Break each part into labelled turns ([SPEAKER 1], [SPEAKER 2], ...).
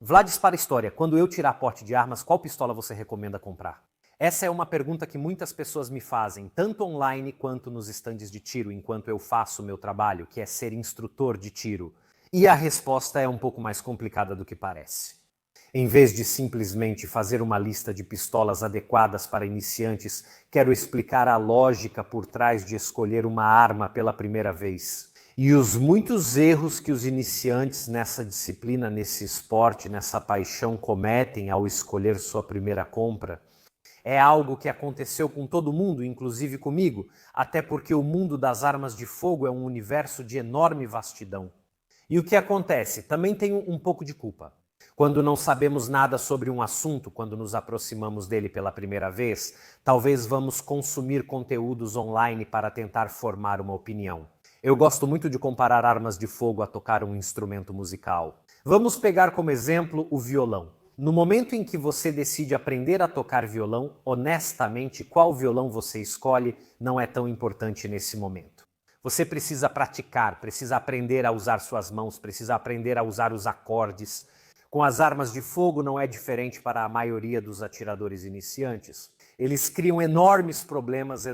[SPEAKER 1] Vlades para a história, quando eu tirar porte de armas, qual pistola você recomenda comprar? Essa é uma pergunta que muitas pessoas me fazem, tanto online quanto nos estandes de tiro, enquanto eu faço o meu trabalho, que é ser instrutor de tiro. E a resposta é um pouco mais complicada do que parece. Em vez de simplesmente fazer uma lista de pistolas adequadas para iniciantes, quero explicar a lógica por trás de escolher uma arma pela primeira vez. E os muitos erros que os iniciantes nessa disciplina, nesse esporte, nessa paixão cometem ao escolher sua primeira compra, é algo que aconteceu com todo mundo, inclusive comigo, até porque o mundo das armas de fogo é um universo de enorme vastidão. E o que acontece? Também tem um pouco de culpa. Quando não sabemos nada sobre um assunto, quando nos aproximamos dele pela primeira vez, talvez vamos consumir conteúdos online para tentar formar uma opinião. Eu gosto muito de comparar armas de fogo a tocar um instrumento musical. Vamos pegar como exemplo o violão. No momento em que você decide aprender a tocar violão, honestamente, qual violão você escolhe não é tão importante nesse momento. Você precisa praticar, precisa aprender a usar suas mãos, precisa aprender a usar os acordes. Com as armas de fogo não é diferente para a maioria dos atiradores iniciantes. Eles criam enormes problemas,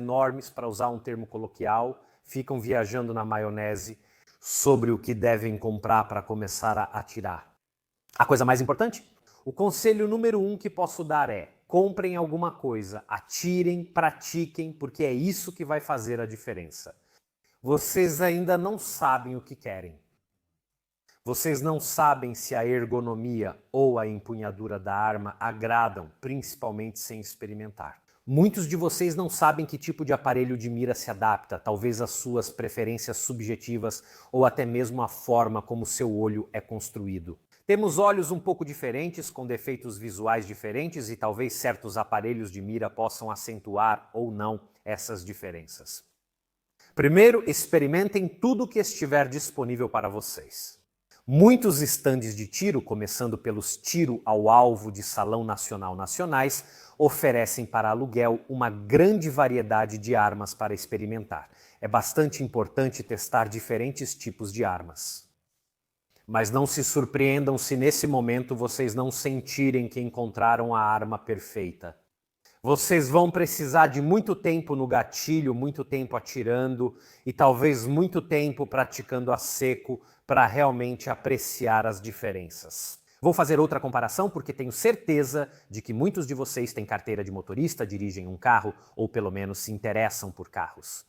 [SPEAKER 1] para usar um termo coloquial, ficam viajando na maionese sobre o que devem comprar para começar a atirar. A coisa mais importante? O conselho número 1 que posso dar é: comprem alguma coisa, atirem, pratiquem, porque é isso que vai fazer a diferença. Vocês ainda não sabem o que querem. Vocês não sabem se a ergonomia ou a empunhadura da arma agradam, principalmente sem experimentar. Muitos de vocês não sabem que tipo de aparelho de mira se adapta, talvez às suas preferências subjetivas ou até mesmo a forma como seu olho é construído. Temos olhos um pouco diferentes, com defeitos visuais diferentes e talvez certos aparelhos de mira possam acentuar ou não essas diferenças. Primeiro, experimentem tudo o que estiver disponível para vocês. Muitos estandes de tiro, começando pelos tiro ao alvo de salão nacional nacionais, oferecem para aluguel uma grande variedade de armas para experimentar. É bastante importante testar diferentes tipos de armas. Mas não se surpreendam se nesse momento vocês não sentirem que encontraram a arma perfeita. Vocês vão precisar de muito tempo no gatilho, muito tempo atirando e talvez muito tempo praticando a seco para realmente apreciar as diferenças. Vou fazer outra comparação porque tenho certeza de que muitos de vocês têm carteira de motorista, dirigem um carro ou pelo menos se interessam por carros.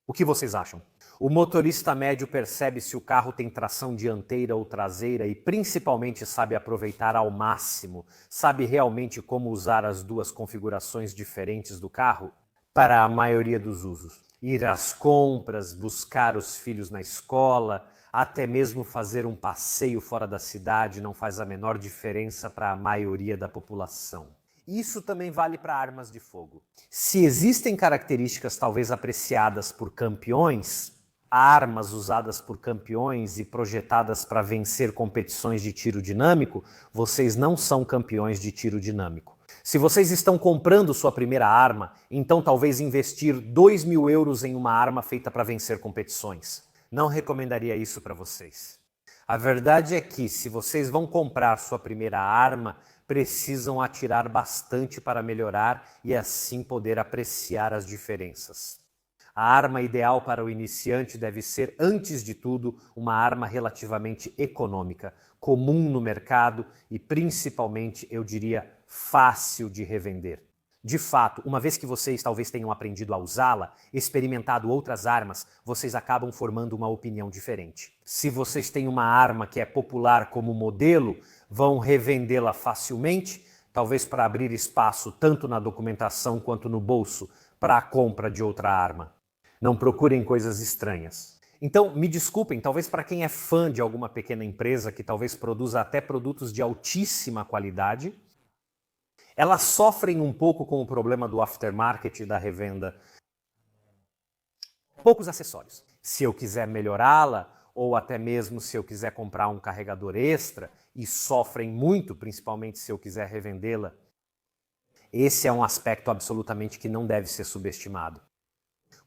[SPEAKER 1] O que vocês acham? O motorista médio percebe se o carro tem tração dianteira ou traseira e principalmente sabe aproveitar ao máximo, sabe realmente como usar as duas configurações diferentes do carro para a maioria dos usos. Ir às compras, buscar os filhos na escola, até mesmo fazer um passeio fora da cidade não faz a menor diferença para a maioria da população. Isso também vale para armas de fogo. Se existem características talvez apreciadas por campeões, armas usadas por campeões e projetadas para vencer competições de tiro dinâmico, vocês não são campeões de tiro dinâmico. Se vocês estão comprando sua primeira arma, então talvez investir 2.000 euros em uma arma feita para vencer competições. Não recomendaria isso para vocês. A verdade é que, se vocês vão comprar sua primeira arma, precisam atirar bastante para melhorar e assim poder apreciar as diferenças. A arma ideal para o iniciante deve ser, antes de tudo, uma arma relativamente econômica, comum no mercado e principalmente, eu diria, fácil de revender. De fato, uma vez que vocês talvez tenham aprendido a usá-la, experimentado outras armas, vocês acabam formando uma opinião diferente. Se vocês têm uma arma que é popular como modelo, vão revendê-la facilmente, talvez para abrir espaço tanto na documentação quanto no bolso para a compra de outra arma. Não procurem coisas estranhas. Então, me desculpem, talvez para quem é fã de alguma pequena empresa que talvez produza até produtos de altíssima qualidade, elas sofrem um pouco com o problema do aftermarket e da revenda. Poucos acessórios. Se eu quiser melhorá-la, ou até mesmo se eu quiser comprar um carregador extra, e sofrem muito, principalmente se eu quiser revendê-la, esse é um aspecto absolutamente que não deve ser subestimado.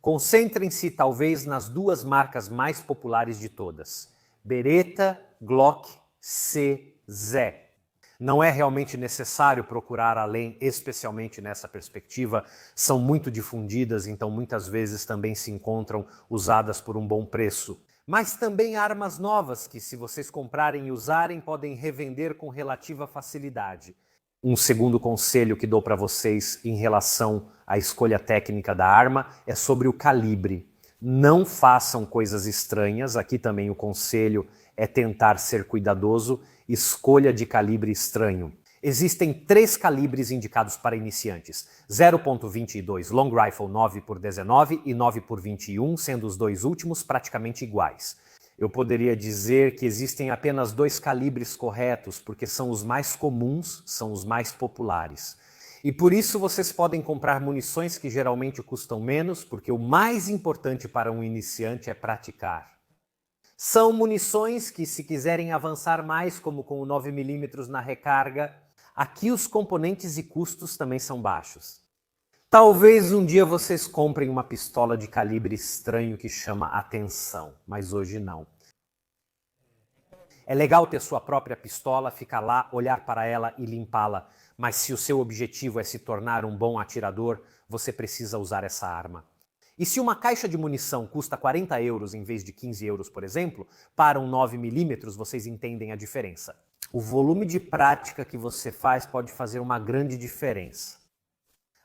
[SPEAKER 1] Concentrem-se talvez nas duas marcas mais populares de todas, Beretta, Glock, CZ. Não é realmente necessário procurar além, especialmente nessa perspectiva, são muito difundidas, então muitas vezes também se encontram usadas por um bom preço. Mas também armas novas que, se vocês comprarem e usarem, podem revender com relativa facilidade. Um segundo conselho que dou para vocês em relação à escolha técnica da arma é sobre o calibre. Não façam coisas estranhas, aqui também o conselho é tentar ser cuidadoso. Escolha de calibre estranho. Existem 3 calibres indicados para iniciantes: 0.22 Long Rifle 9x19 e 9x21, sendo os dois últimos praticamente iguais. Eu poderia dizer que existem apenas 2 calibres corretos, porque são os mais comuns, são os mais populares. E por isso vocês podem comprar munições que geralmente custam menos, porque o mais importante para um iniciante é praticar. São munições que, se quiserem avançar mais, como com o 9mm na recarga, aqui os componentes e custos também são baixos. Talvez um dia vocês comprem uma pistola de calibre estranho que chama atenção, mas hoje não. É legal ter sua própria pistola, ficar lá, olhar para ela e limpá-la, mas se o seu objetivo é se tornar um bom atirador, você precisa usar essa arma. E se uma caixa de munição custa 40 euros em vez de 15 euros, por exemplo, para um 9mm vocês entendem a diferença. O volume de prática que você faz pode fazer uma grande diferença.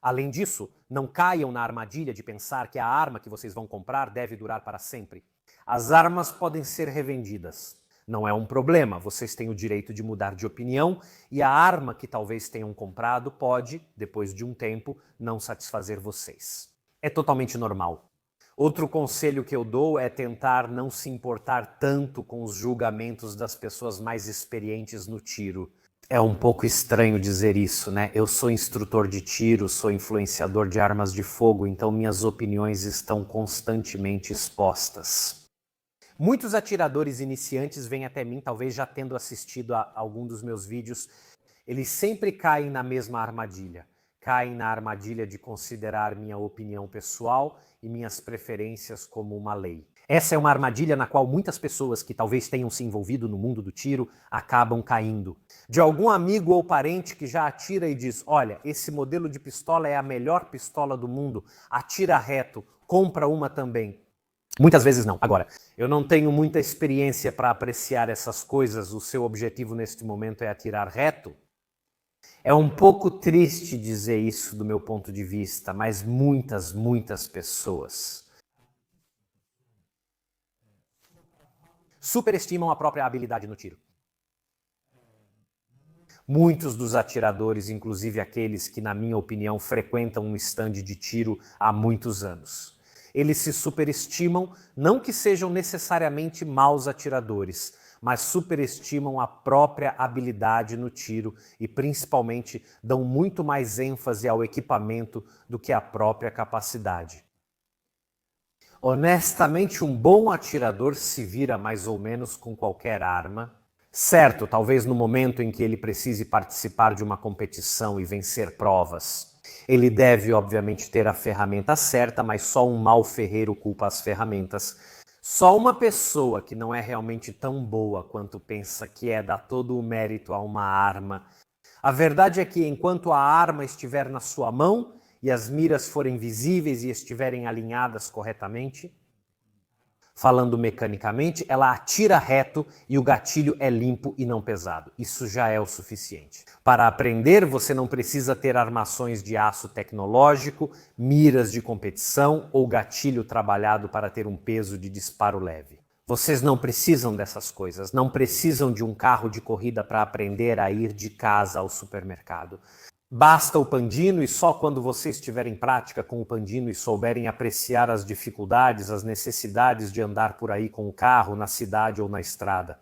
[SPEAKER 1] Além disso, não caiam na armadilha de pensar que a arma que vocês vão comprar deve durar para sempre. As armas podem ser revendidas. Não é um problema, vocês têm o direito de mudar de opinião e a arma que talvez tenham comprado pode, depois de um tempo, não satisfazer vocês. É totalmente normal. Outro conselho que eu dou é tentar não se importar tanto com os julgamentos das pessoas mais experientes no tiro. É um pouco estranho dizer isso, né? Eu sou instrutor de tiro, sou influenciador de armas de fogo, então minhas opiniões estão constantemente expostas. Muitos atiradores iniciantes vêm até mim, talvez já tendo assistido a algum dos meus vídeos, eles sempre caem na mesma armadilha. Caem na armadilha de considerar minha opinião pessoal e minhas preferências como uma lei. Essa é uma armadilha na qual muitas pessoas que talvez tenham se envolvido no mundo do tiro acabam caindo. De algum amigo ou parente que já atira e diz: olha, esse modelo de pistola é a melhor pistola do mundo, atira reto, compra uma também. Muitas vezes não. Agora, eu não tenho muita experiência para apreciar essas coisas, o seu objetivo neste momento é atirar reto? É um pouco triste dizer isso do meu ponto de vista, mas muitas pessoas superestimam a própria habilidade no tiro. Muitos dos atiradores, inclusive aqueles que, na minha opinião, frequentam um estande de tiro há muitos anos, eles se superestimam, não que sejam necessariamente maus atiradores, mas superestimam a própria habilidade no tiro e, principalmente, dão muito mais ênfase ao equipamento do que à própria capacidade. Honestamente, um bom atirador se vira mais ou menos com qualquer arma. Certo, talvez no momento em que ele precise participar de uma competição e vencer provas. Ele deve, obviamente, ter a ferramenta certa, mas só um mau ferreiro culpa as ferramentas. Só uma pessoa que não é realmente tão boa quanto pensa que é, dá todo o mérito a uma arma. A verdade é que enquanto a arma estiver na sua mão e as miras forem visíveis e estiverem alinhadas corretamente, falando mecanicamente, ela atira reto e o gatilho é limpo e não pesado. Isso já é o suficiente. Para aprender, você não precisa ter armações de aço tecnológico, miras de competição ou gatilho trabalhado para ter um peso de disparo leve. Vocês não precisam dessas coisas, não precisam de um carro de corrida para aprender a ir de casa ao supermercado. Basta o Pandino e só quando vocês estiverem prática com o Pandino e souberem apreciar as dificuldades, as necessidades de andar por aí com o carro, na cidade ou na estrada.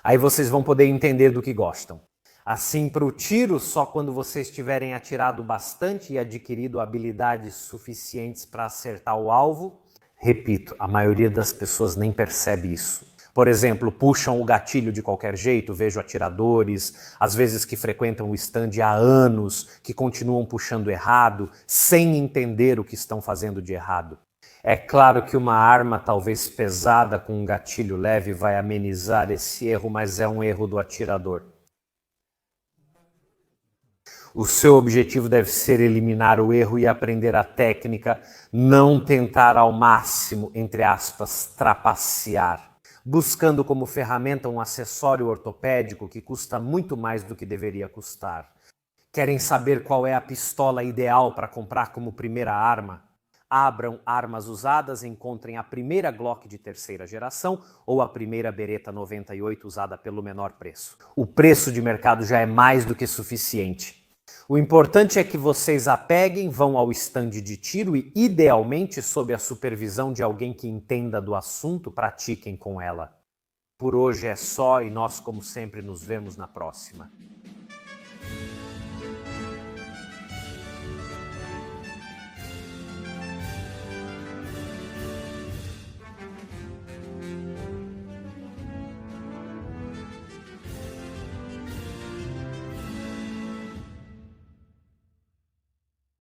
[SPEAKER 1] Aí vocês vão poder entender do que gostam. Assim, para o tiro, só quando vocês tiverem atirado bastante e adquirido habilidades suficientes para acertar o alvo. Repito, a maioria das pessoas nem percebe isso. Por exemplo, puxam o gatilho de qualquer jeito, vejo atiradores, às vezes que frequentam o stand há anos, que continuam puxando errado, sem entender o que estão fazendo de errado. É claro que uma arma talvez pesada com um gatilho leve vai amenizar esse erro, mas é um erro do atirador. O seu objetivo deve ser eliminar o erro e aprender a técnica, não tentar ao máximo, entre aspas, trapacear, buscando como ferramenta um acessório ortopédico que custa muito mais do que deveria custar. Querem saber qual é a pistola ideal para comprar como primeira arma? Abram armas usadas, encontrem a primeira Glock de terceira geração ou a primeira Beretta 98 usada pelo menor preço. O preço de mercado já é mais do que suficiente. O importante é que vocês a peguem, vão ao estande de tiro e, idealmente, sob a supervisão de alguém que entenda do assunto, pratiquem com ela. Por hoje é só e nós, como sempre, nos vemos na próxima.